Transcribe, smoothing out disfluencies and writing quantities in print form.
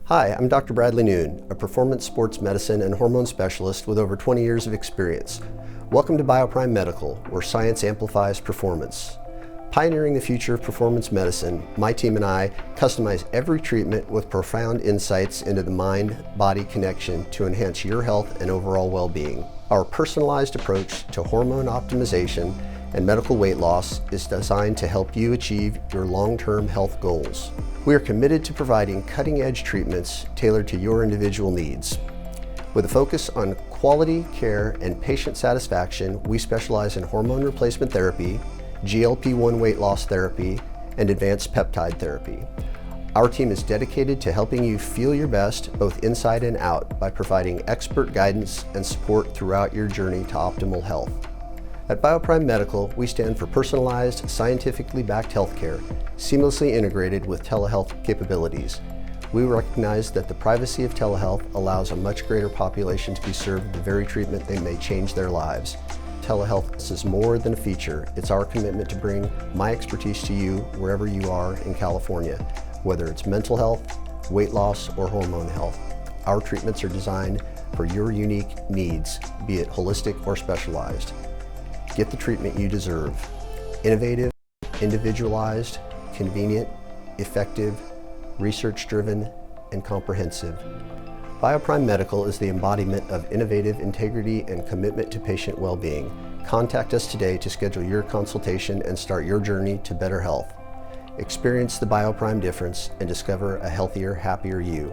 Hi, I'm Dr. Bradley Noon, a performance sports medicine and hormone specialist with over 20 years of experience. Welcome to BioPrime Medical, where science amplifies performance. Pioneering the future of performance medicine, my team and I customize every treatment with profound insights into the mind-body connection to enhance your health and overall well-being. Our personalized approach to hormone optimization and medical weight loss is designed to help you achieve your long-term health goals. We are committed to providing cutting-edge treatments tailored to your individual needs. With a focus on quality care and patient satisfaction, we specialize in hormone replacement therapy, GLP-1 weight loss therapy, and advanced peptide therapy. Our team is dedicated to helping you feel your best both inside and out by providing expert guidance and support throughout your journey to optimal health. At BioPrime Medical, we stand for personalized, scientifically backed healthcare, seamlessly integrated with telehealth capabilities. We recognize that the privacy of telehealth allows a much greater population to be served the very treatment that may change their lives. Telehealth is more than a feature. It's our commitment to bring my expertise to you wherever you are in California, whether it's mental health, weight loss, or hormone health. Our treatments are designed for your unique needs, be it holistic or specialized. Get the treatment you deserve. Innovative, individualized, convenient, effective, research-driven, and comprehensive. BioPrime Medical is the embodiment of innovative integrity and commitment to patient well-being. Contact us today to schedule your consultation and start your journey to better health. Experience the BioPrime difference and discover a healthier, happier you.